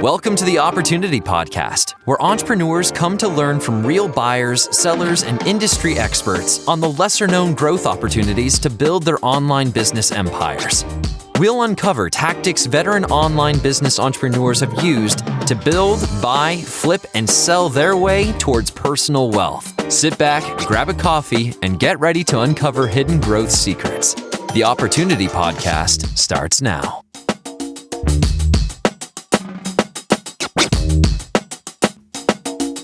Welcome to the Opportunity Podcast, where entrepreneurs come to learn from real buyers, sellers, and industry experts on the lesser-known growth opportunities to build their online business empires. We'll uncover tactics veteran online business entrepreneurs have used to build, buy, flip, and sell their way towards personal wealth. Sit back, grab a coffee, and get ready to uncover hidden growth secrets. The Opportunity Podcast starts now.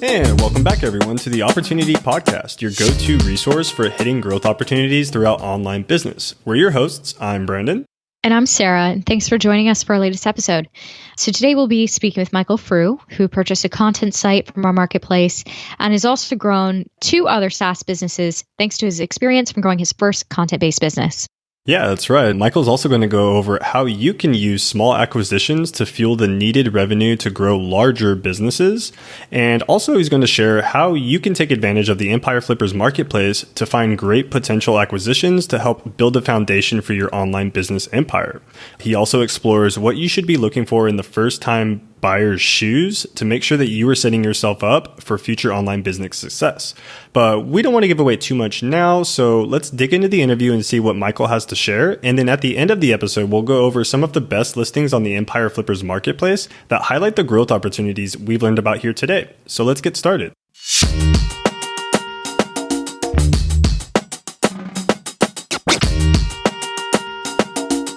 And welcome back, everyone, to the Opportunity Podcast, your go-to resource for hitting growth opportunities throughout online business. We're your hosts. I'm Brandon. And I'm Sarah, and thanks for joining us for our latest episode. So today we'll be speaking with Michael Frew, who purchased a content site from our marketplace and has also grown 2 other SaaS businesses thanks to his experience from growing his first content-based business. Yeah, that's right. Michael's also going to go over how you can use small acquisitions to fuel the needed revenue to grow larger businesses. And also he's going to share how you can take advantage of the Empire Flippers marketplace to find great potential acquisitions to help build a foundation for your online business empire. He also explores what you should be looking for in the first-time buyer's shoes to make sure that you are setting yourself up for future online business success. But we don't want to give away too much now, so let's dig into the interview and see what Michael has to share. And then at the end of the episode, we'll go over some of the best listings on the Empire Flippers marketplace that highlight the growth opportunities we've learned about here today. So let's get started.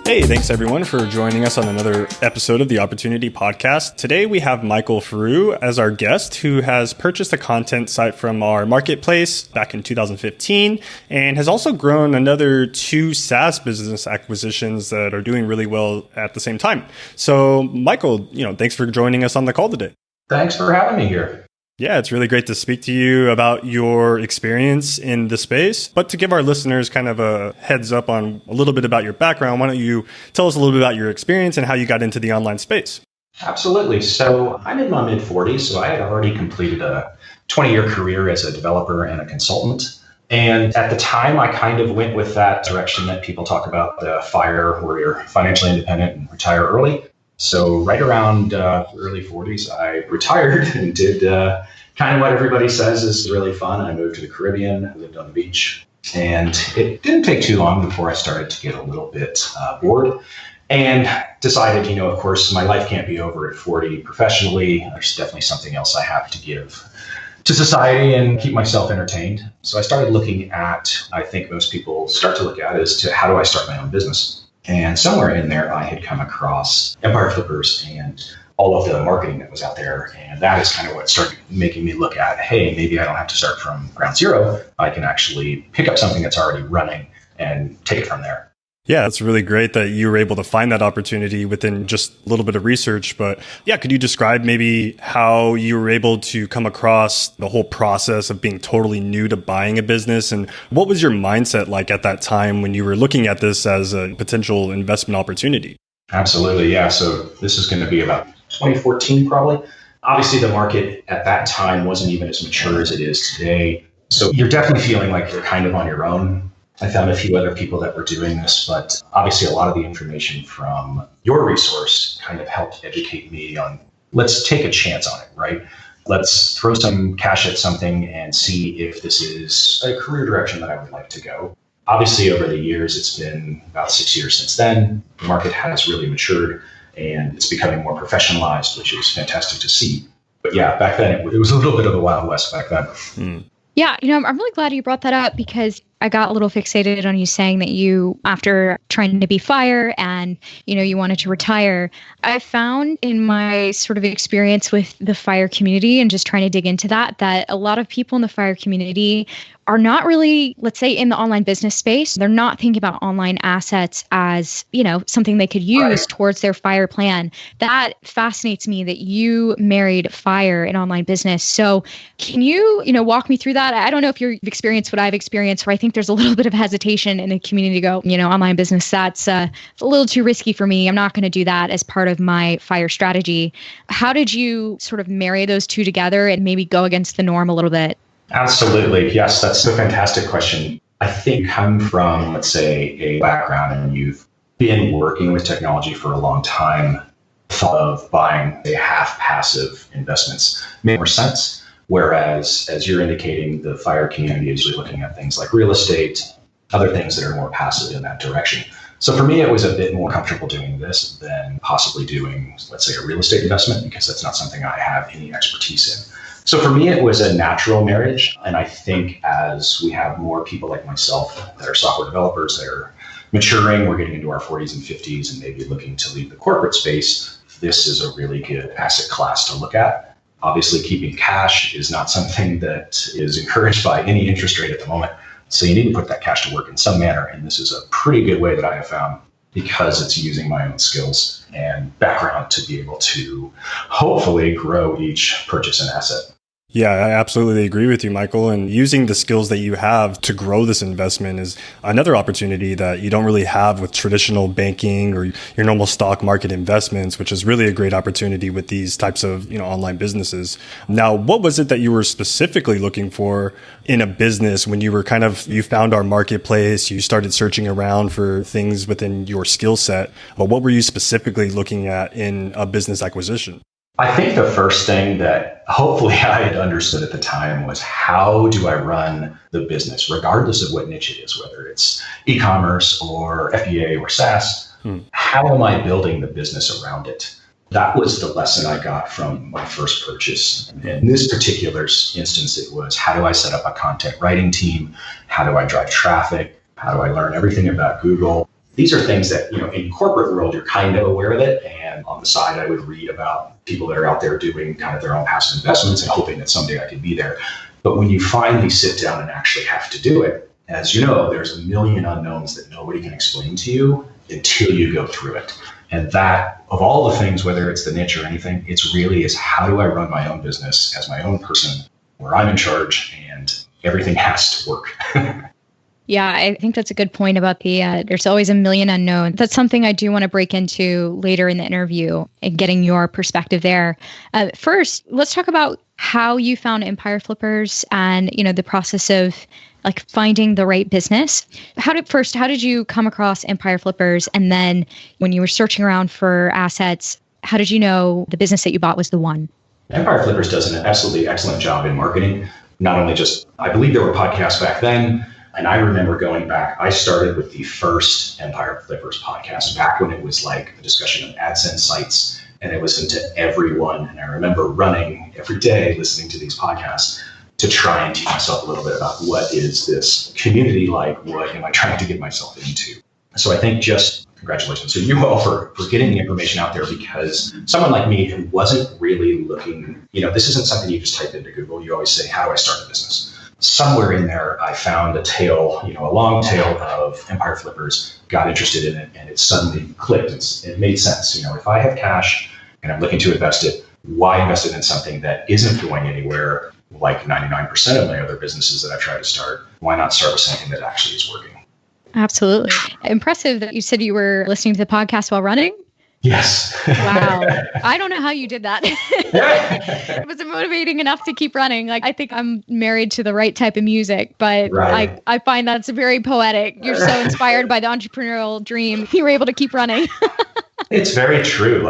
Hey, thanks everyone for joining us on another episode of the Opportunity Podcast. Today we have Michael Frew as our guest, who has purchased a content site from our marketplace back in 2015 and has also grown another 2 SaaS business acquisitions that are doing really well at the same time. So Michael, thanks for joining us on the call today. Thanks for having me here. Yeah, it's really great to speak to you about your experience in the space. But to give our listeners kind of a heads up on a little bit about your background, why don't you tell us a little bit about your experience and how you got into the online space? Absolutely. So I'm in my mid-40s, so I had already completed a 20-year career as a developer and a consultant. And at the time, I kind of went with that direction that people talk about, the FIRE, where you're financially independent and retire early. So right around early 40s, I retired and did kind of what everybody says is really fun. I moved to the Caribbean, lived on the beach, and it didn't take too long before I started to get a little bit bored and decided, of course, my life can't be over at 40 professionally. There's definitely something else I have to give to society and keep myself entertained. So I started looking at, I think most people start to look at, as to how do I start my own business? And somewhere in there, I had come across Empire Flippers and all of the marketing that was out there. And that is kind of what started making me look at, hey, maybe I don't have to start from ground zero. I can actually pick up something that's already running and take it from there. Yeah, it's really great that you were able to find that opportunity within just a little bit of research. But yeah, could you describe maybe how you were able to come across the whole process of being totally new to buying a business? And what was your mindset like at that time when you were looking at this as a potential investment opportunity? Absolutely. Yeah. So this is going to be about 2014, probably. Obviously, the market at that time wasn't even as mature as it is today. So you're definitely feeling like you're kind of on your own. I found a few other people that were doing this, but obviously a lot of the information from your resource kind of helped educate me on, let's take a chance on it, right? Let's throw some cash at something and see if this is a career direction that I would like to go. Obviously, over the years, it's been about 6 years since then. The market has really matured and it's becoming more professionalized, which is fantastic to see. But yeah, back then, it was a little bit of the Wild West back then. Yeah, I'm really glad you brought that up because I got a little fixated on you saying that you, after trying to be FIRE and, you wanted to retire. I found in my sort of experience with the FIRE community and just trying to dig into that a lot of people in the FIRE community are not really, let's say, in the online business space. They're not thinking about online assets as, something they could use towards their FIRE plan. That fascinates me that you married FIRE in online business. So can you, walk me through that? I don't know if you've experienced what I've experienced, where I think there's a little bit of hesitation in the community to go, online business, that's a little too risky for me. I'm not going to do that as part of my FIRE strategy. How did you sort of marry those 2 together and maybe go against the norm a little bit? Absolutely. Yes, that's a fantastic question. I think come from, let's say, a background and you've been working with technology for a long time, thought of buying a half passive investments made more sense. Whereas, as you're indicating, the FIRE community is usually looking at things like real estate, other things that are more passive in that direction. So for me, it was a bit more comfortable doing this than possibly doing, let's say, a real estate investment, because that's not something I have any expertise in. So for me, it was a natural marriage. And I think as we have more people like myself that are software developers that are maturing, we're getting into our 40s and 50s and maybe looking to leave the corporate space, this is a really good asset class to look at. Obviously, keeping cash is not something that is encouraged by any interest rate at the moment. So you need to put that cash to work in some manner. And this is a pretty good way that I have found, because it's using my own skills and background to be able to hopefully grow each purchase and asset. Yeah, I absolutely agree with you, Michael. And using the skills that you have to grow this investment is another opportunity that you don't really have with traditional banking or your normal stock market investments, which is really a great opportunity with these types of, online businesses. Now, what was it that you were specifically looking for in a business when you found our marketplace, you started searching around for things within your skill set, but what were you specifically looking at in a business acquisition? I think the first thing that hopefully I had understood at the time was, how do I run the business, regardless of what niche it is, whether it's e-commerce or FBA or SaaS, how am I building the business around it? That was the lesson I got from my first purchase. And in this particular instance, it was, how do I set up a content writing team? How do I drive traffic? How do I learn everything about Google? These are things that, in corporate world, you're kind of aware of it. And on the side, I would read about people that are out there doing kind of their own passive investments and hoping that someday I could be there. But when you finally sit down and actually have to do it, as you know, there's a million unknowns that nobody can explain to you until you go through it. And that, of all the things, whether it's the niche or anything, it's really is, how do I run my own business as my own person where I'm in charge and everything has to work? Yeah, I think that's a good point about there's always a million unknowns. That's something I do want to break into later in the interview and getting your perspective there. First, let's talk about how you found Empire Flippers and, the process of finding the right business. How did you come across Empire Flippers? And then when you were searching around for assets, how did you know the business that you bought was the one? Empire Flippers does an absolutely excellent job in marketing. Not only I believe there were podcasts back then. And I remember going back, I started with the first Empire Flippers podcast back when it was like a discussion of AdSense sites, and it was into everyone. And I remember running every day, listening to these podcasts to try and teach myself a little bit about, what is this community like? What am I trying to get myself into? So I think just congratulations to you all for getting the information out there, because someone like me who wasn't really looking, this isn't something you just type into Google. You always say, how do I start a business? Somewhere in there, I found a long tail of Empire Flippers, got interested in it, and it suddenly clicked. It made sense. If I have cash and I'm looking to invest it, why invest it in something that isn't going anywhere, like 99% of my other businesses that I've tried to start? Why not start with something that actually is working? Absolutely. Impressive that you said you were listening to the podcast while running. Yes. Wow. I don't know how you did that. Was it motivating enough to keep running? I think I'm married to the right type of music, but right. I find that's very poetic. You're so inspired by the entrepreneurial dream. You were able to keep running. It's very true.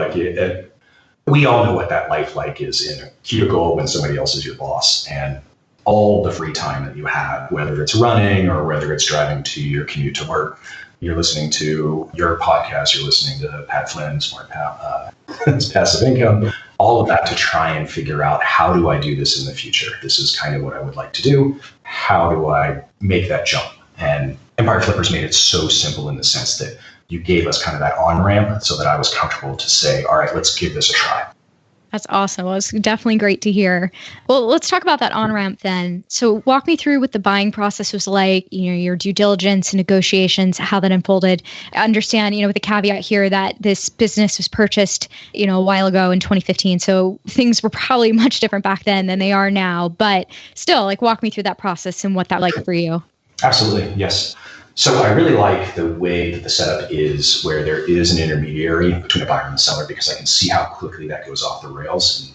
We all know what that life is in a cubicle when somebody else is your boss, and all the free time that you have, whether it's running or whether it's driving to your commute to work. You're listening to your podcast, you're listening to Pat Flynn, Smart Passive Income, all of that to try and figure out, how do I do this in the future? This is kind of what I would like to do. How do I make that jump? And Empire Flippers made it so simple in the sense that you gave us kind of that on-ramp so that I was comfortable to say, all right, let's give this a try. That's awesome. Well, it's definitely great to hear. Well, let's talk about that on-ramp then. So walk me through what the buying process was like, your due diligence and negotiations, how that unfolded. I understand, with the caveat here that this business was purchased, a while ago in 2015. So things were probably much different back then than they are now. But still, walk me through that process and what that like for you. Absolutely. Yes. So I really like the way that the setup is, where there is an intermediary between a buyer and the seller, because I can see how quickly that goes off the rails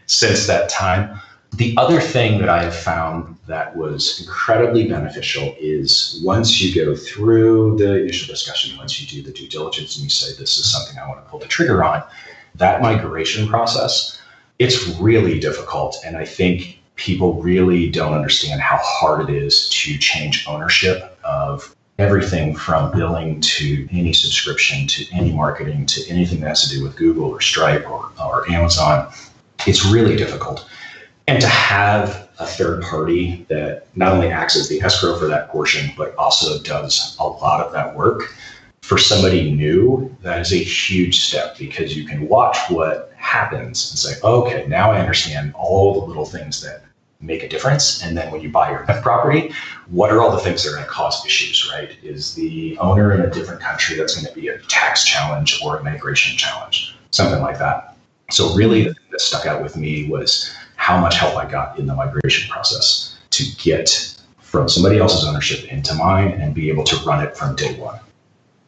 since that time. The other thing that I have found that was incredibly beneficial is, once you go through the initial discussion, once you do the due diligence and you say, this is something I want to pull the trigger on, that migration process, it's really difficult. And I think people really don't understand how hard it is to change ownership of everything from billing to any subscription to any marketing to anything that has to do with Google or Stripe or Amazon. It's really difficult. And to have a third party that not only acts as the escrow for that portion, but also does a lot of that work, for somebody new, that is a huge step, because you can watch what happens and say, okay, now I understand all the little things that make a difference. And then when you buy your property, what are all the things that are going to cause issues, right? Is the owner in a different country that's going to be a tax challenge or a migration challenge, something like that. So really the thing that stuck out with me was how much help I got in the migration process to get from somebody else's ownership into mine and be able to run it from day one.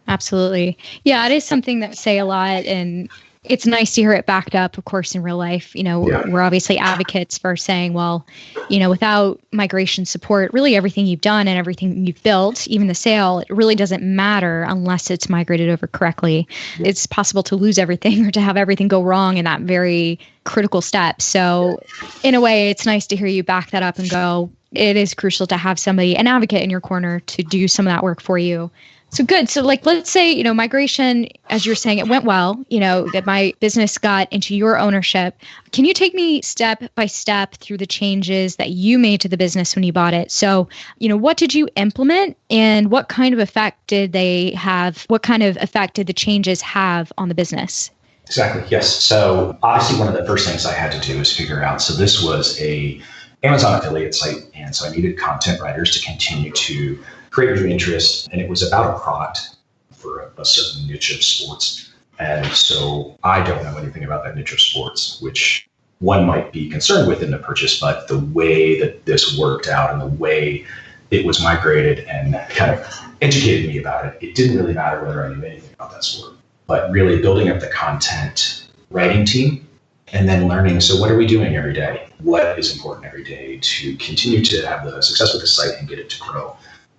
Absolutely. Yeah, it is something that we say a lot, and it's nice to hear it backed up, of course, in real life. We're obviously advocates for saying, well, without migration support, really everything you've done and everything you've built, even the sale, it really doesn't matter unless it's migrated over correctly. It's possible to lose everything or to have everything go wrong in that very critical step. So in a way, it's nice to hear you back that up and go, it is crucial to have somebody, an advocate in your corner, to do some of that work for you. So good. So let's say, migration, as you're saying, it went well, that my business got into your ownership. Can you take me step by step through the changes that you made to the business when you bought it? So, what did you implement and what kind of effect did they have? What kind of effect did the changes have on the business? Exactly. Yes. So obviously one of the first things I had to do was figure out, so this was a Amazon affiliate site. And so I needed content writers to continue to create new interest, and it was about a product for a certain niche of sports. And so I don't know anything about that niche of sports, which one might be concerned with in the purchase, but the way that this worked out and the way it was migrated and kind of educated me about it, it didn't really matter whether I knew anything about that sport, but really building up the content writing team and then learning, so what are we doing every day? What is important every day to continue to have the success with the site and get it to grow?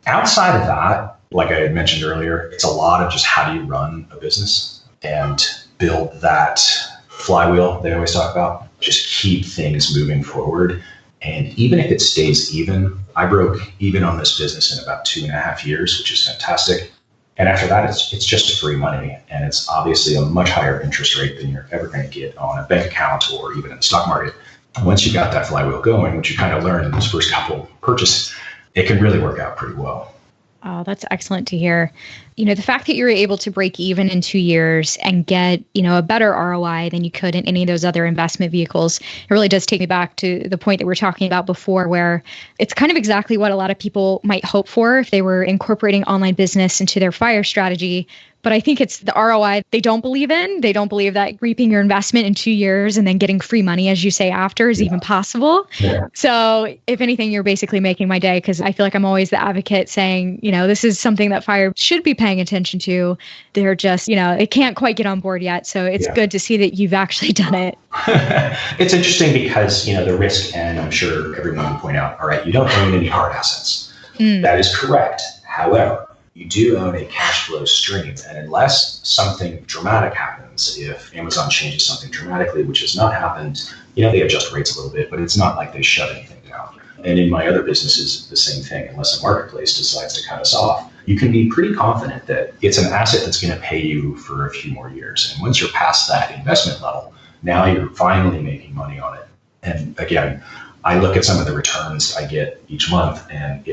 Outside of that, like I had mentioned earlier, it's a lot of just how do you run a business and build that flywheel they always talk about. Just keep things moving forward. And even if it stays even, I broke even on this business in about 2.5 years, which is fantastic. And after that, it's just free money. And it's obviously a much higher interest rate than you're ever going to get on a bank account or even in the stock market. And once you got that flywheel going, which you kind of learned in those first couple purchases, it can really work out pretty well. Oh, that's excellent to hear. The fact that you're able to break even in 2 years and get, a better ROI than you could in any of those other investment vehicles, it really does take me back to the point that we were talking about before, where it's kind of exactly what a lot of people might hope for if they were incorporating online business into their FIRE strategy. But I think it's the ROI they don't believe in. They don't believe that reaping your investment in 2 years and then getting free money, as you say, after is even possible. Yeah. So if anything, you're basically making my day, because I feel like I'm always the advocate saying, this is something that FIRE should be paying attention to. They're just, they can't quite get on board yet. So it's good to see that you've actually done it. It's interesting because, the risk, and I'm sure everyone would point out, all right, you don't own any hard assets. That is correct. However, you do own a cash flow stream. And unless something dramatic happens, if Amazon changes something dramatically, which has not happened, they adjust rates a little bit, but it's not like they shut anything down. And in my other businesses, the same thing. Unless a marketplace decides to cut us off, you can be pretty confident that it's an asset that's going to pay you for a few more years. And once you're past that investment level, now you're finally making money on it. And again, I look at some of the returns I get each month, and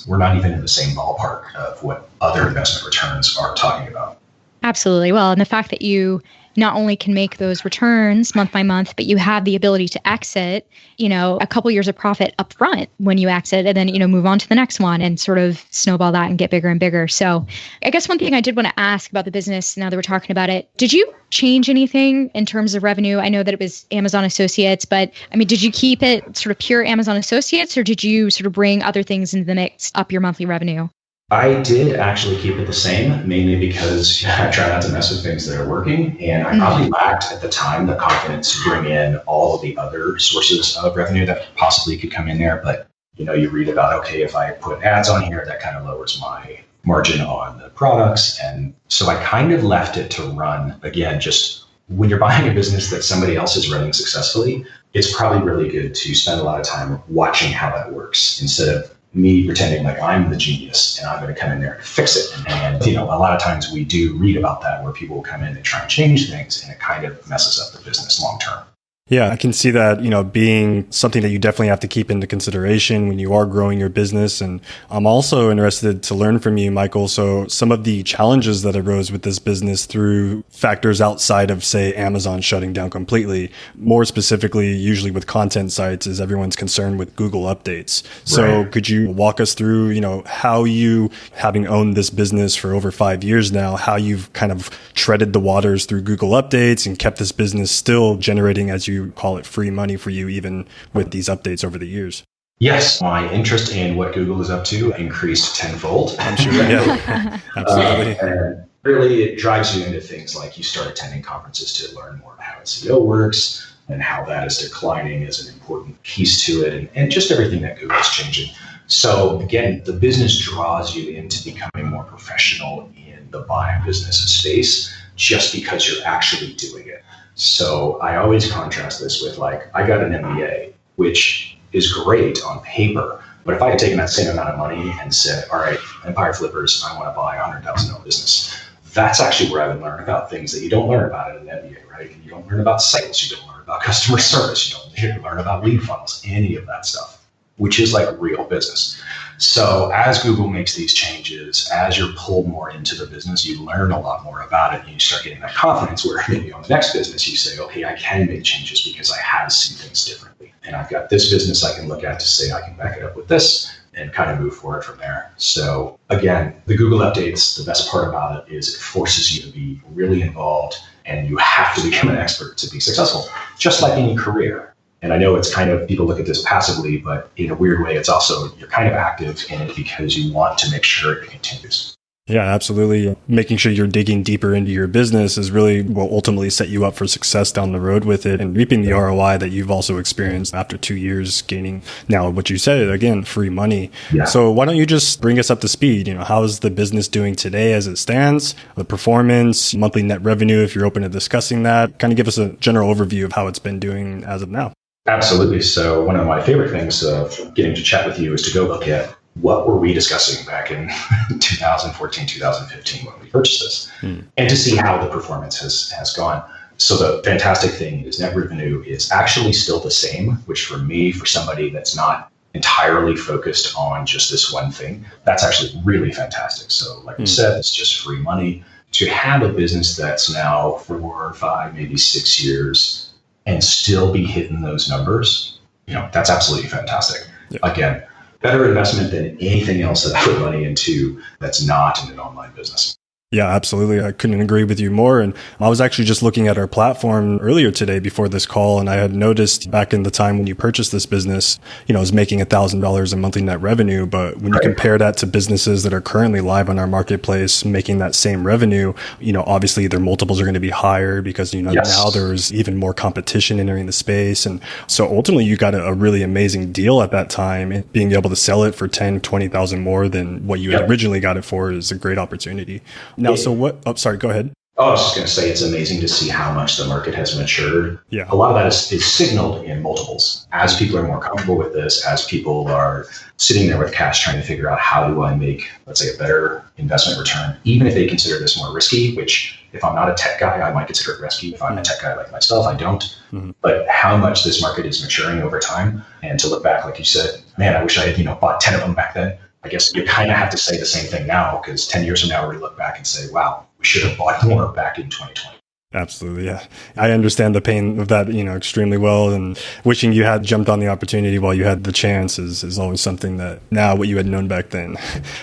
we're not even in the same ballpark of what other investment returns are talking about. Absolutely. Well, and the fact that you not only can make those returns month by month, but you have the ability to exit, a couple years of profit up front when you exit, and then, move on to the next one and sort of snowball that and get bigger and bigger. So I guess one thing I did want to ask about the business now that we're talking about it, did you change anything in terms of revenue? I know that it was Amazon Associates, but did you keep it sort of pure Amazon Associates, or did you sort of bring other things into the mix up your monthly revenue? I did actually keep it the same, mainly because I try not to mess with things that are working. And I probably lacked at the time the confidence to bring in all of the other sources of revenue that possibly could come in there. But, you read about, okay, if I put ads on here, that kind of lowers my margin on the products. And so I kind of left it to run, again, just when you're buying a business that somebody else is running successfully, it's probably really good to spend a lot of time watching how that works instead of me pretending like I'm the genius and I'm going to come in there and fix it. And, a lot of times we do read about that where people will come in and try and change things and it kind of messes up the business long term. Yeah, I can see that, being something that you definitely have to keep into consideration when you are growing your business. And I'm also interested to learn from you, Michael. So some of the challenges that arose with this business through factors outside of, say, Amazon shutting down completely, more specifically, usually with content sites, is everyone's concerned with Google updates. So Right. could you walk us through, how you, having owned this business for over 5 years now, how you've kind of treaded the waters through Google updates and kept this business still generating, as you call it, free money for you, even with these updates over the years? Yes, my interest in what Google is up to increased tenfold. I'm sure. Yeah, absolutely. And really, it drives you into things like you start attending conferences to learn more about how SEO works and how that is declining as an important piece to it, and just everything that Google is changing. So again, the business draws you into becoming more professional in the buying business space just because you're actually doing it. So I always contrast this with I got an MBA, which is great on paper. But if I had taken that same amount of money and said, all right, Empire Flippers, I want to buy a $100,000 business, that's actually where I would learn about things that you don't learn about in an MBA, right? You don't learn about sales, you don't learn about customer service, you don't learn about lead funnels, any of that stuff, which is real business. So as Google makes these changes, as you're pulled more into the business, you learn a lot more about it and you start getting that confidence where maybe on the next business you say, okay, I can make changes because I have seen things differently. And I've got this business I can look at to say I can back it up with this and kind of move forward from there. So again, the Google updates, the best part about it is it forces you to be really involved and you have to become an expert to be successful, just like any career. And I know it's kind of, people look at this passively, but in a weird way, it's also, you're kind of active in it because you want to make sure it continues. Yeah, absolutely. Making sure you're digging deeper into your business is really what ultimately set you up for success down the road with it and reaping the ROI that you've also experienced after 2 years gaining, now what you said, again, free money. Yeah. So why don't you just bring us up to speed? How is the business doing today as it stands? The performance, monthly net revenue, if you're open to discussing that, kind of give us a general overview of how it's been doing as of now. Absolutely. So one of my favorite things of getting to chat with you is to go look at what were we discussing back in 2014, 2015 when we purchased this, and to see how the performance has gone. So the fantastic thing is net revenue is actually still the same, which for me, for somebody that's not entirely focused on just this one thing, that's actually really fantastic. So like I said, it's just free money. To have a business that's now 4, 5, maybe 6 years and still be hitting those numbers, that's absolutely fantastic. Yeah. Again, better investment than anything else that I put money into that's not in an online business. Yeah, absolutely. I couldn't agree with you more. And I was actually just looking at our platform earlier today before this call, and I had noticed back in the time when you purchased this business, it was making $1,000 in monthly net revenue. But when you compare that to businesses that are currently live on our marketplace making that same revenue, obviously their multiples are going to be higher because, now there's even more competition entering the space. And so ultimately you got a really amazing deal at that time. Being able to sell it for 10, 20,000 more than what you had originally got it for is a great opportunity. Now, so what? Oh, sorry, go ahead. Oh, I was just going to say it's amazing to see how much the market has matured. Yeah. A lot of that is signaled in multiples. As people are more comfortable with this, as people are sitting there with cash trying to figure out how do I make, let's say, a better investment return, even if they consider this more risky, which if I'm not a tech guy, I might consider it risky. If I'm a tech guy like myself, I don't. But how much this market is maturing over time, and to look back, like you said, man, I wish I had bought 10 of them back then. I guess you kind of have to say the same thing now, because 10 years from now, we look back and say, wow, we should have bought more back in 2020. Absolutely. Yeah. I understand the pain of that, extremely well, and wishing you had jumped on the opportunity while you had the chance is always something that now what you had known back then.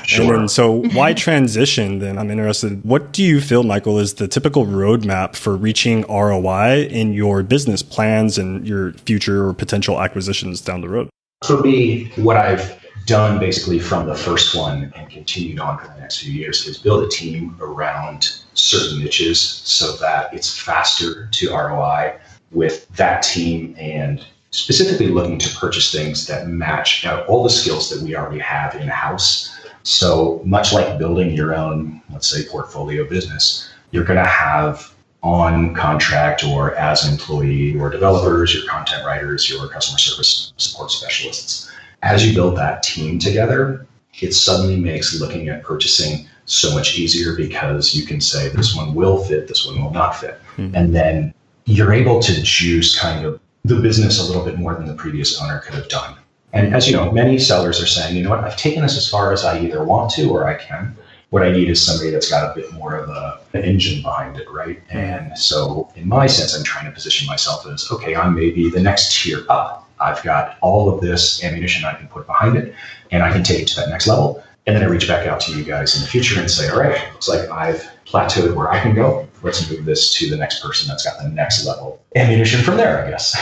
Sure. And then, so why transition then? I'm interested. What do you feel, Michael, is the typical roadmap for reaching ROI in your business plans and your future or potential acquisitions down the road? For me, what I've done basically from the first one and continued on for the next few years is build a team around certain niches so that it's faster to ROI with that team, and specifically looking to purchase things that match all the skills that we already have in-house. So much like building your own, let's say, portfolio business, you're going to have on contract or as an employee, your developers, your content writers, your customer service support specialists. As you build that team together, it suddenly makes looking at purchasing so much easier because you can say this one will fit, this one will not fit. And then you're able to juice kind of the business a little bit more than the previous owner could have done. And as you know, many sellers are saying, you know what, I've taken this as far as I either want to or I can. What I need is somebody that's got a bit more of an engine behind it, right? And so in my sense, I'm trying to position myself as, okay, I'm maybe the next tier up. I've got all of this ammunition I can put behind it, and I can take it to that next level. And then I reach back out to you guys in the future and say, all right, looks like I've plateaued where I can go. Let's move this to the next person that's got the next level ammunition from there, I guess.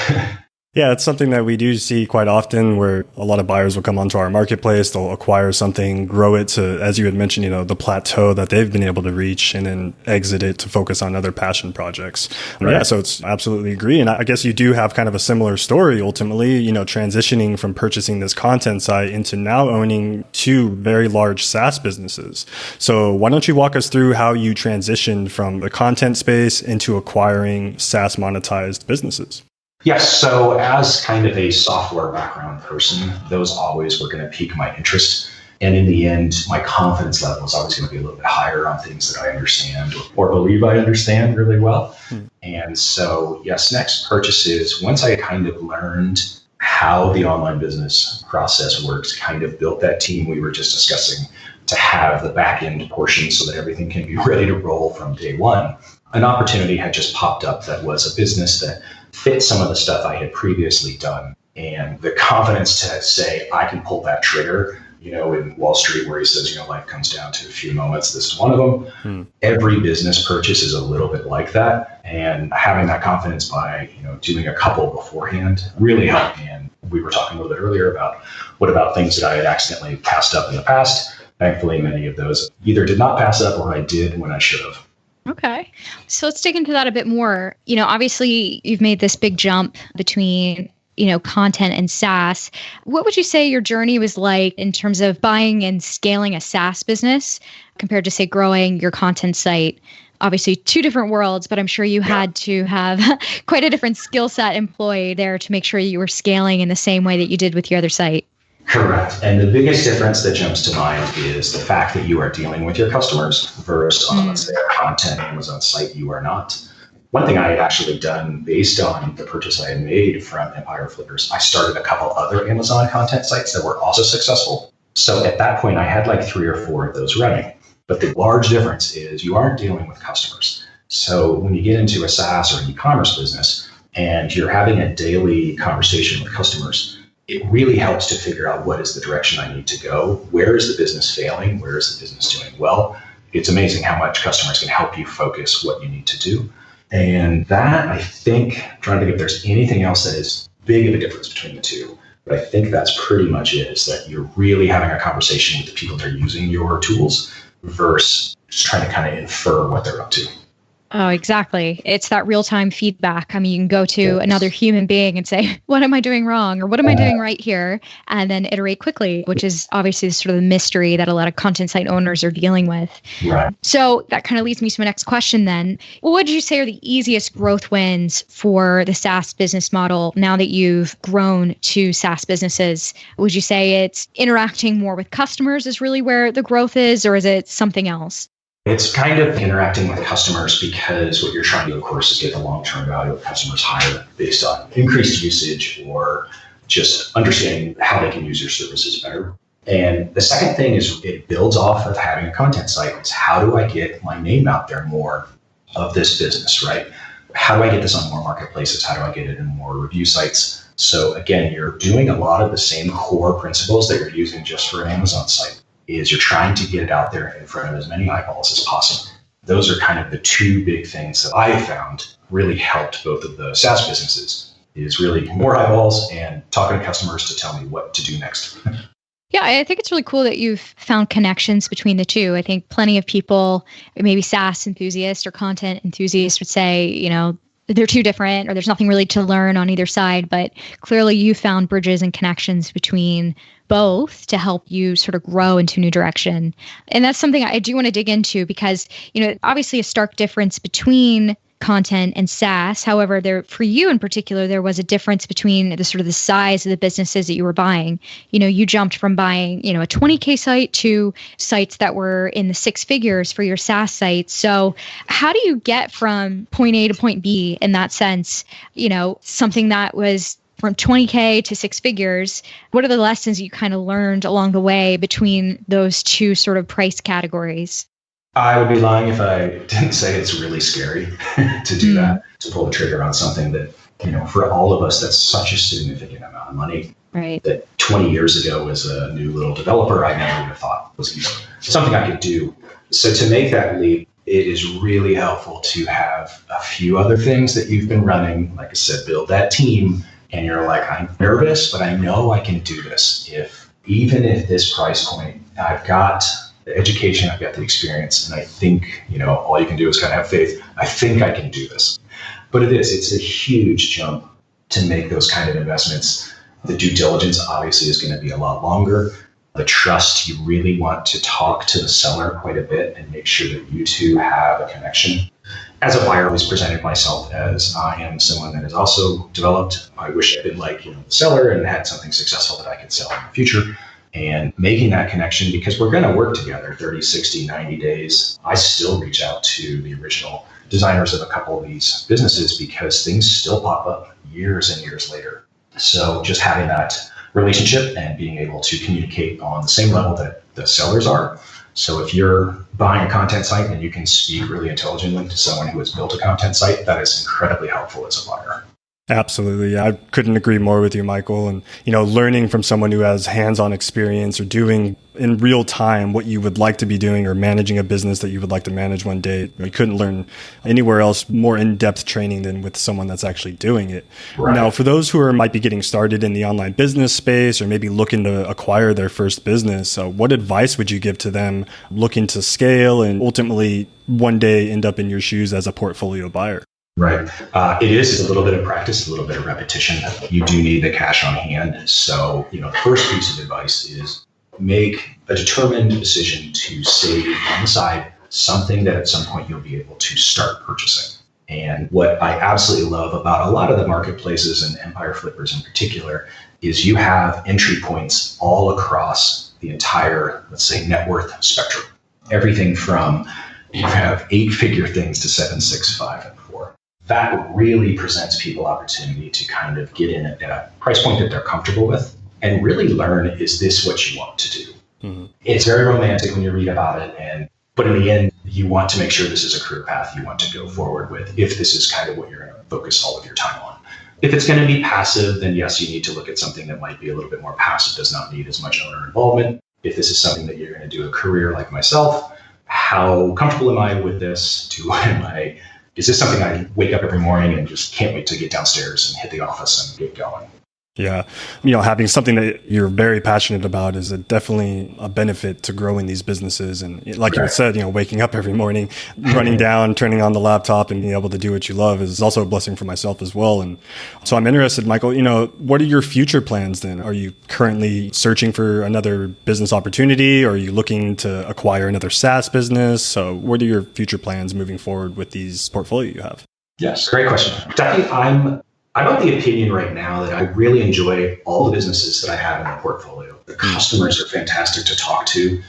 Yeah, it's something that we do see quite often where a lot of buyers will come onto our marketplace, they'll acquire something, grow it to, as you had mentioned, the plateau that they've been able to reach and then exit it to focus on other passion projects. Right. Yeah, so it's absolutely agree. And I guess you do have kind of a similar story ultimately, transitioning from purchasing this content site into now owning two very large SaaS businesses. So why don't you walk us through how you transitioned from the content space into acquiring SaaS monetized businesses? Yes. So as kind of a software background person, those always were going to pique my interest. And in the end, my confidence level is always going to be a little bit higher on things that I understand or believe I understand really well. And so, yes, next purchases, once I kind of learned how the online business process works, kind of built that team we were just discussing to have the back end portion so that everything can be ready to roll from day one. An opportunity had just popped up that was a business that fit some of the stuff I had previously done. And the confidence to say, I can pull that trigger, in Wall Street where he says, life comes down to a few moments. This is one of them. Every business purchase is a little bit like that. And having that confidence by, doing a couple beforehand really helped. And we were talking a little bit earlier about what about things that I had accidentally passed up in the past. Thankfully, many of those either did not pass up or I did when I should have. Okay. So let's dig into that a bit more. Obviously you've made this big jump between, content and SaaS. What would you say your journey was like in terms of buying and scaling a SaaS business compared to, say, growing your content site? Obviously two different worlds, but I'm sure you had to have quite a different skill set employed there to make sure you were scaling in the same way that you did with your other site. Correct. And the biggest difference that jumps to mind is the fact that you are dealing with your customers versus on, let's say, a content Amazon site, you are not. One thing I had actually done based on the purchase I had made from Empire Flippers, I started a couple other Amazon content sites that were also successful. So at that point, I had like 3 or 4 of those running. But the large difference is you aren't dealing with customers. So when you get into a SaaS or an e-commerce business and you're having a daily conversation with customers, it really helps to figure out what is the direction I need to go. Where is the business failing? Where is the business doing well? It's amazing how much customers can help you focus what you need to do. And that, I think, I'm trying to think if there's anything else that is big of a difference between the two. But I think that's pretty much it, is that you're really having a conversation with the people that are using your tools versus just trying to kind of infer what they're up to. Oh, exactly. It's that real-time feedback. I mean, you can go to another human being and say, what am I doing wrong? Or what am I doing right here? And then iterate quickly, which is obviously sort of the mystery that a lot of content site owners are dealing with. Right. So that kind of leads me to my next question then. What would you say are the easiest growth wins for the SaaS business model now that you've grown to SaaS businesses? Would you say it's interacting more with customers is really where the growth is, or is it something else? It's kind of interacting with customers because what you're trying to do, of course, is get the long-term value of customers higher based on increased usage or just understanding how they can use your services better. And the second thing is it builds off of having a content site. It's how do I get my name out there more of this business, right? How do I get this on more marketplaces? How do I get it in more review sites? So again, you're doing a lot of the same core principles that you're using just for an Amazon site. Is you're trying to get it out there in front of as many eyeballs as possible. Those are kind of the two big things that I found really helped both of the SaaS businesses, is really more eyeballs and talking to customers to tell me what to do next. Yeah, I think it's really cool that you've found connections between the two. I think plenty of people, maybe SaaS enthusiasts or content enthusiasts would say, they're too different or there's nothing really to learn on either side. But clearly you found bridges and connections between both to help you sort of grow into a new direction. And that's something I do want to dig into because, obviously a stark difference between content and SaaS. However, for you in particular, there was a difference between the sort of the size of the businesses that you were buying. You jumped from buying, a 20K site to sites that were in the six figures for your SaaS sites. So how do you get from point A to point B in that sense? Something that was from 20K to six figures. What are the lessons you kind of learned along the way between those two sort of price categories? I would be lying if I didn't say it's really scary to do that, to pull the trigger on something that, for all of us, that's such a significant amount of money. Right. That 20 years ago as a new little developer, I never would have thought was something I could do. So to make that leap, it is really helpful to have a few other things that you've been running. Like I said, build that team. And you're like, I'm nervous, but I know I can do this. Even if this price point, I've got the education, I've got the experience, and I think, all you can do is kind of have faith. I think I can do this. But it's a huge jump to make those kind of investments. The due diligence obviously is going to be a lot longer. The trust, you really want to talk to the seller quite a bit and make sure that you two have a connection. As a buyer, I always presented myself as I am someone that has also developed. I wish I'd been like, the seller and had something successful that I could sell in the future. And making that connection, because we're going to work together 30, 60, 90 days. I still reach out to the original designers of a couple of these businesses because things still pop up years and years later. So just having that relationship and being able to communicate on the same level that the sellers are. So if you're buying a content site and you can speak really intelligently to someone who has built a content site, that is incredibly helpful as a buyer. Absolutely. Yeah, I couldn't agree more with you, Michael. And, learning from someone who has hands-on experience or doing in real time what you would like to be doing or managing a business that you would like to manage one day. You couldn't learn anywhere else more in-depth training than with someone that's actually doing it. Right. Now, for those who might be getting started in the online business space or maybe looking to acquire their first business, what advice would you give to them looking to scale and ultimately one day end up in your shoes as a portfolio buyer? Right. It is a little bit of practice, a little bit of repetition. You do need the cash on hand. So, the first piece of advice is make a determined decision to save on the side something that at some point you'll be able to start purchasing. And what I absolutely love about a lot of the marketplaces and Empire Flippers in particular is you have entry points all across the entire, let's say, net worth spectrum. Everything from you have 8-figure things to 7, 6, 5, and 4. That really presents people opportunity to kind of get in at a price point that they're comfortable with and really learn, is this what you want to do? Mm-hmm. It's very romantic when you read about it, but in the end, you want to make sure this is a career path you want to go forward with if this is kind of what you're going to focus all of your time on. If it's going to be passive, then yes, you need to look at something that might be a little bit more passive, does not need as much owner involvement. If this is something that you're going to do a career like myself, how comfortable am I with this? Is this something I wake up every morning and just can't wait to get downstairs and hit the office and get going? Yeah. Having something that you're very passionate about is definitely a benefit to growing these businesses. And like you said, waking up every morning, running down, turning on the laptop and being able to do what you love is also a blessing for myself as well. And so I'm interested, Michael, what are your future plans then? Are you currently searching for another business opportunity? Or are you looking to acquire another SaaS business? So what are your future plans moving forward with these portfolio you have? Yes, great question. Definitely, I'm of the opinion right now that I really enjoy all the businesses that I have in my portfolio. The customers are fantastic to talk to.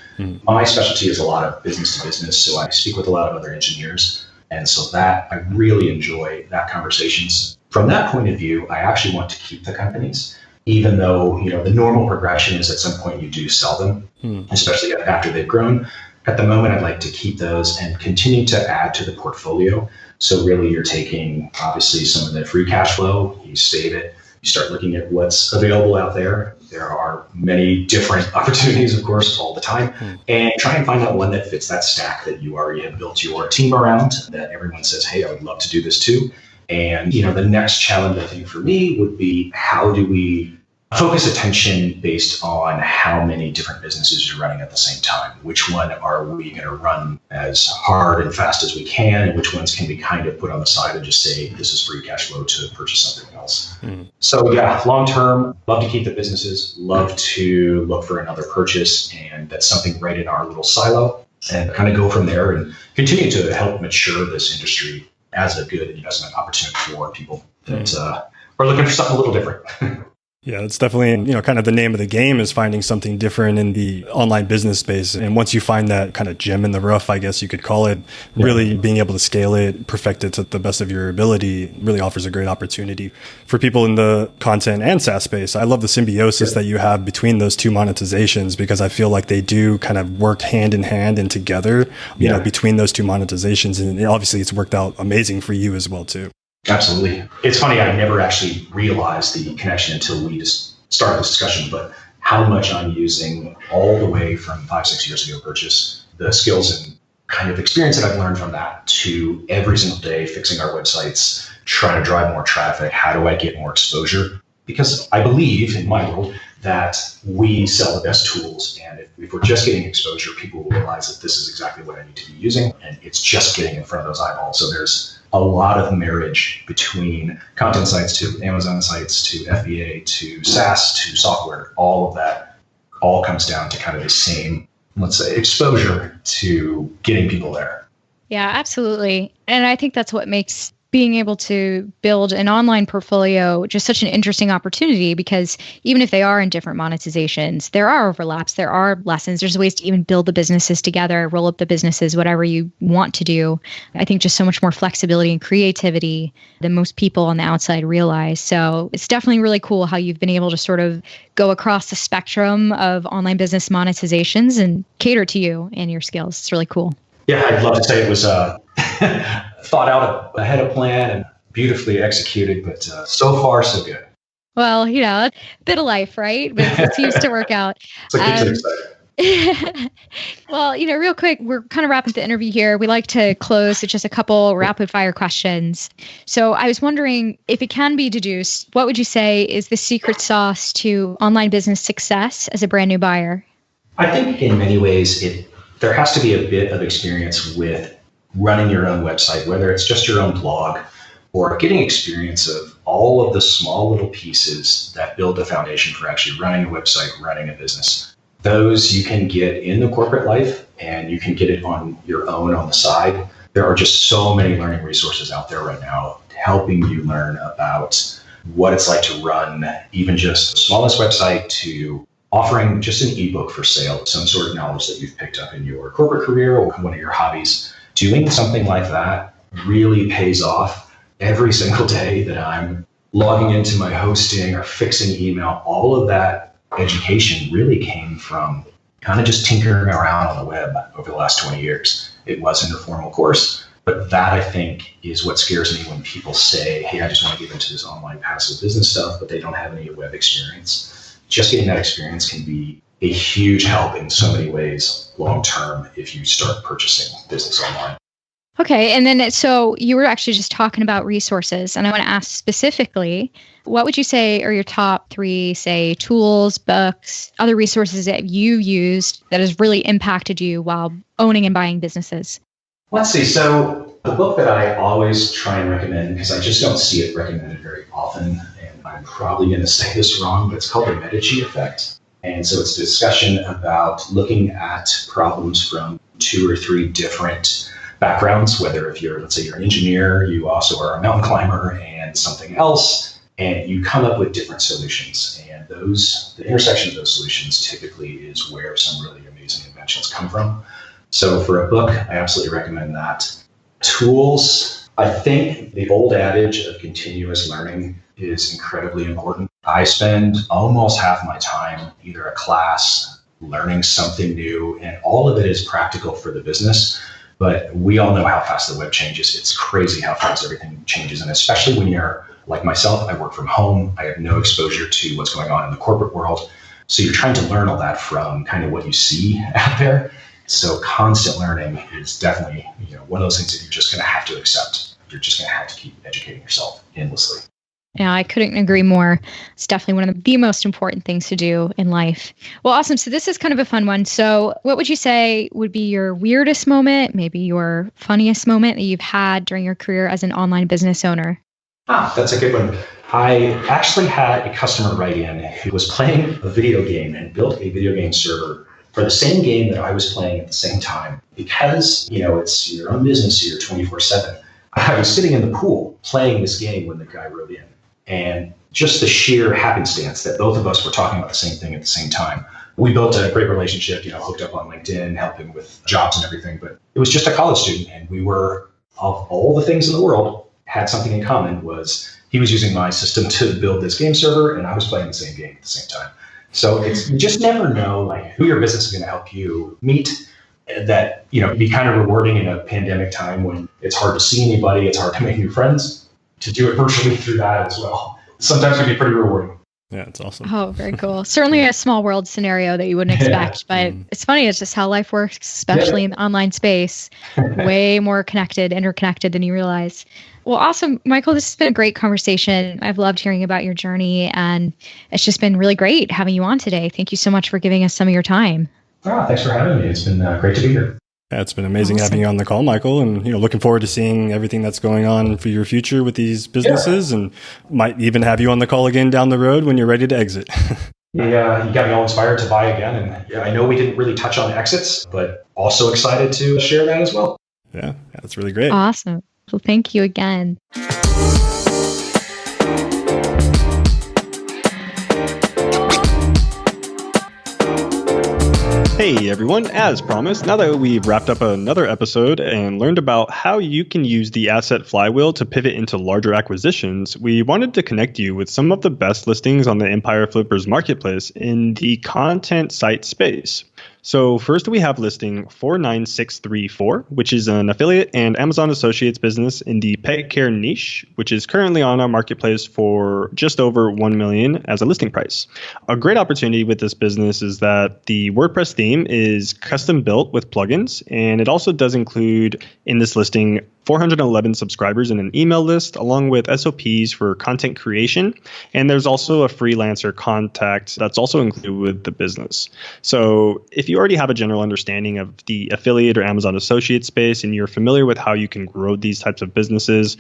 My specialty is a lot of business to business, so I speak with a lot of other engineers. And so that I really enjoy that conversations. From that point of view, I actually want to keep the companies, even though, the normal progression is at some point you do sell them, especially after they've grown. At the moment, I'd like to keep those and continue to add to the portfolio. So really, you're taking, obviously, some of the free cash flow, you save it, you start looking at what's available out there. There are many different opportunities, of course, all the time, and try and find out one that fits that stack that you already have built your team around, that everyone says, hey, I would love to do this too. And, the next challenge, I think, for me would be, how do we focus attention based on how many different businesses you're running at the same time? Which one are we going to run as hard and fast as we can? And which ones can we kind of put on the side and just say, this is free cash flow to purchase something else? So yeah, long term, love to keep the businesses, love to look for another purchase. And that's something right in our little silo, and kind of go from there and continue to help mature this industry as a good investment opportunity for people that are looking for something a little different. Yeah, it's definitely, kind of the name of the game is finding something different in the online business space. And once you find that kind of gem in the rough, I guess you could call it, really being able to scale it, perfect it to the best of your ability really offers a great opportunity for people in the content and SaaS space. I love the symbiosis that you have between those two monetizations, because I feel like they do kind of work hand in hand and together, between those two monetizations. And obviously it's worked out amazing for you as well, too. Absolutely. It's funny, I never actually realized the connection until we just started this discussion, but how much I'm using all the way from 5-6 years ago purchase, the skills and kind of experience that I've learned from that to every single day fixing our websites, trying to drive more traffic. How do I get more exposure? Because I believe in my world that we sell the best tools. And if we're just getting exposure, people will realize that this is exactly what I need to be using. And it's just getting in front of those eyeballs. So there's a lot of marriage between content sites to Amazon sites to FBA to SaaS to software. All of that all comes down to kind of the same, let's say, exposure to getting people there. Yeah, absolutely. And I think that's what makes being able to build an online portfolio just such an interesting opportunity, because even if they are in different monetizations, there are overlaps, there are lessons, there's ways to even build the businesses together, roll up the businesses, whatever you want to do. I think just so much more flexibility and creativity than most people on the outside realize. So it's definitely really cool how you've been able to sort of go across the spectrum of online business monetizations and cater to you and your skills. It's really cool. Yeah, I'd love to say it was thought out ahead of plan and beautifully executed, but so far so good. Well, a bit of life, right? But it seems to work out. So it keeps it exciting. Well, real quick, we're kind of wrapping up the interview here. We like to close with just a couple rapid fire questions. So I was wondering, if it can be deduced, what would you say is the secret sauce to online business success as a brand new buyer? I think in many ways, there has to be a bit of experience with running your own website, whether it's just your own blog or getting experience of all of the small little pieces that build the foundation for actually running a website, running a business. Those you can get in the corporate life, and you can get it on your own on the side. There are just so many learning resources out there right now helping you learn about what it's like to run even just the smallest website to offering just an ebook for sale, some sort of knowledge that you've picked up in your corporate career or one of your hobbies. Doing something like that really pays off every single day that I'm logging into my hosting or fixing email. All of that education really came from kind of just tinkering around on the web over the last 20 years. It wasn't a formal course, but that I think is what scares me when people say, hey, I just want to get into this online passive business stuff, but they don't have any web experience. Just getting that experience can be a huge help in so many ways long term if you start purchasing business online. Okay. And then, so you were actually just talking about resources, and I want to ask specifically, what would you say are your top 3, say, tools, books, other resources that you used that has really impacted you while owning and buying businesses? Let's see. So the book that I always try and recommend, because I just don't see it recommended very often, and I'm probably going to say this wrong, but it's called The Medici Effect. And so it's a discussion about looking at problems from 2 or 3 different backgrounds, whether if you're, let's say you're an engineer, you also are a mountain climber and something else, and you come up with different solutions. And the intersection of those solutions typically is where some really amazing inventions come from. So for a book, I absolutely recommend that. Tools, I think the old adage of continuous learning is incredibly important. I spend almost half my time either a class, learning something new, and all of it is practical for the business. But we all know how fast the web changes. It's crazy how fast everything changes. And especially when you're like myself, I work from home. I have no exposure to what's going on in the corporate world. So you're trying to learn all that from kind of what you see out there. So constant learning is definitely, one of those things that you're just going to have to accept. You're just going to have to keep educating yourself endlessly. Yeah, I couldn't agree more. It's definitely one of the most important things to do in life. Well, awesome. So this is kind of a fun one. So what would you say would be your weirdest moment, maybe your funniest moment that you've had during your career as an online business owner? That's a good one. I actually had a customer write in who was playing a video game and built a video game server for the same game that I was playing at the same time. Because, it's your own business, so you're 24/7. I was sitting in the pool playing this game when the guy wrote in. And just the sheer happenstance that both of us were talking about the same thing at the same time. We built a great relationship, hooked up on LinkedIn, helping with jobs and everything. But it was just a college student. And we were, of all the things in the world, had something in common. Was he was using my system to build this game server, and I was playing the same game at the same time. So you just never know who your business is going to help you meet. That be kind of rewarding in a pandemic time when it's hard to see anybody, it's hard to make new friends. To do it virtually through that as well, sometimes can be pretty rewarding. Yeah, it's awesome. Oh, very cool. Certainly a small world scenario that you wouldn't expect, but it's funny. It's just how life works, especially in the online space. Way more interconnected than you realize. Well, awesome. Michael, this has been a great conversation. I've loved hearing about your journey, and it's just been really great having you on today. Thank you so much for giving us some of your time. Thanks for having me. It's been great to be here. Yeah, it's been amazing having you on the call, Michael, and looking forward to seeing everything that's going on for your future with these businesses, and might even have you on the call again down the road when you're ready to exit. Yeah, you got me all inspired to buy again, and I know we didn't really touch on exits, but also excited to share that as well. Yeah, that's really great. Awesome. Well, thank you again. Hey everyone, as promised, now that we've wrapped up another episode and learned about how you can use the asset flywheel to pivot into larger acquisitions, we wanted to connect you with some of the best listings on the Empire Flippers marketplace in the content site space. So first we have listing 49634, which is an affiliate and Amazon Associates business in the pet care niche, which is currently on our marketplace for just over $1 million as a listing price. A great opportunity with this business is that the WordPress theme is custom built with plugins, and it also does include in this listing 411 subscribers in an email list, along with SOPs for content creation. And there's also a freelancer contact that's also included with the business. So if you already have a general understanding of the affiliate or Amazon Associate space, and you're familiar with how you can grow these types of businesses,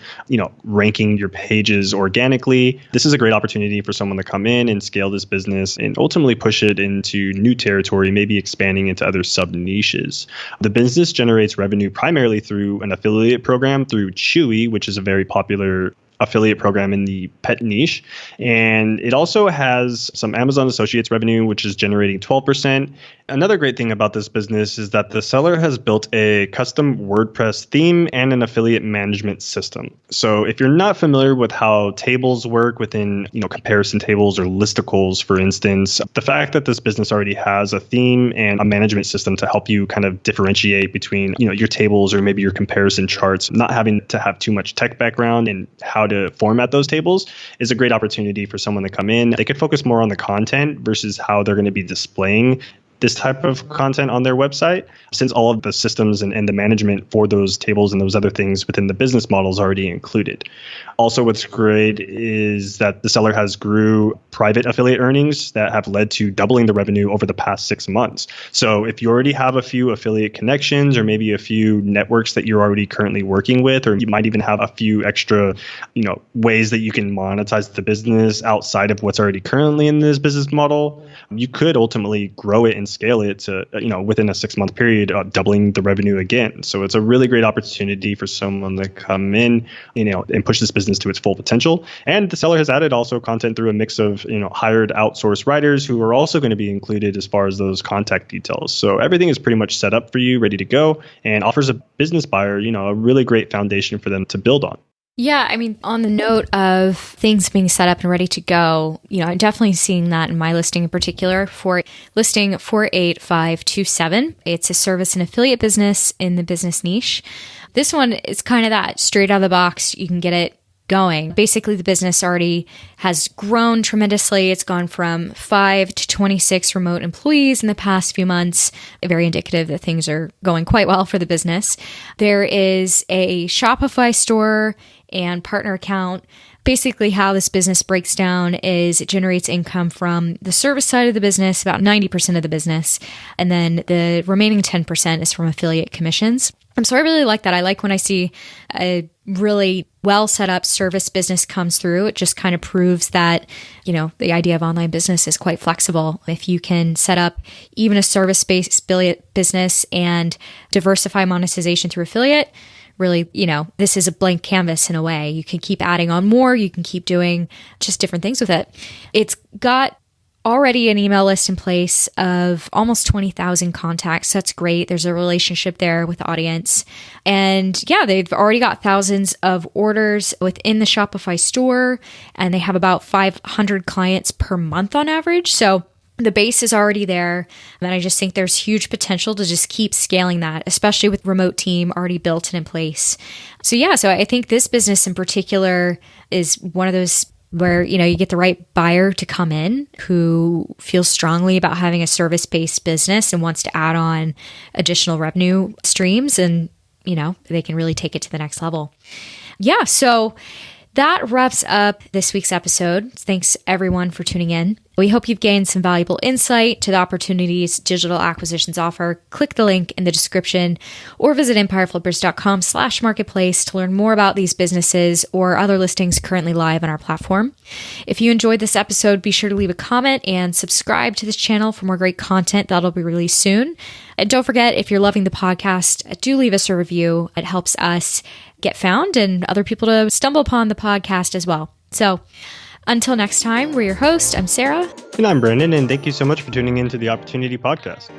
ranking your pages organically, this is a great opportunity for someone to come in and scale this business and ultimately push it into new territory, maybe expanding into other sub niches. The business generates revenue primarily through an affiliate program through Chewy, which is a very popular affiliate program in the pet niche. And it also has some Amazon Associates revenue, which is generating 12%. Another great thing about this business is that the seller has built a custom WordPress theme and an affiliate management system. So if you're not familiar with how tables work within, comparison tables or listicles, for instance, the fact that this business already has a theme and a management system to help you kind of differentiate between, your tables or maybe your comparison charts, not having to have too much tech background and how to format those tables is a great opportunity for someone to come in. They could focus more on the content versus how they're going to be displaying this type of content on their website, since all of the systems and the management for those tables and those other things within the business model is already included. Also, what's great is that the seller has grew private affiliate earnings that have led to doubling the revenue over the past 6 months. So if you already have a few affiliate connections or maybe a few networks that you're already currently working with, or you might even have a few extra, ways that you can monetize the business outside of what's already currently in this business model, you could ultimately grow it and scale it to, within a 6-month period, doubling the revenue again. So it's a really great opportunity for someone to come in, and push this business to its full potential. And the seller has added also content through a mix of, hired outsourced writers who are also going to be included as far as those contact details. So everything is pretty much set up for you, ready to go, and offers a business buyer, a really great foundation for them to build on. Yeah, on the note of things being set up and ready to go, I'm definitely seeing that in my listing in particular for listing 48527. It's a service and affiliate business in the business niche. This one is kind of that straight out of the box. You can get it going. Basically, the business already has grown tremendously. It's gone from 5 to 26 remote employees in the past few months. Very indicative that things are going quite well for the business. There is a Shopify store and partner account. Basically, how this business breaks down is it generates income from the service side of the business, about 90% of the business, and then the remaining 10% is from affiliate commissions. So I really like that. I like when I see a really well set up service business comes through. It just kind of proves that, the idea of online business is quite flexible. If you can set up even a service-based affiliate business and diversify monetization through affiliate, really, this is a blank canvas in a way. You can keep adding on more. You can keep doing just different things with it. It's got already an email list in place of almost 20,000 contacts. That's great. There's a relationship there with the audience. And yeah, they've already got thousands of orders within the Shopify store, and they have about 500 clients per month on average. So the base is already there. And I just think there's huge potential to just keep scaling that, especially with remote team already built and in place. So yeah, so I think this business in particular is one of those where, you get the right buyer to come in who feels strongly about having a service-based business and wants to add on additional revenue streams, and, they can really take it to the next level. Yeah, so that wraps up this week's episode. Thanks everyone for tuning in. We hope you've gained some valuable insight to the opportunities digital acquisitions offer. Click the link in the description or visit empireflippers.com/marketplace to learn more about these businesses or other listings currently live on our platform. If you enjoyed this episode, be sure to leave a comment and subscribe to this channel for more great content that'll be released soon. And don't forget, if you're loving the podcast, do leave us a review. It helps us get found and other people to stumble upon the podcast as well. So until next time, we're your host. I'm Sarah. And I'm Brandon, and thank you so much for tuning into the Opportunity Podcast.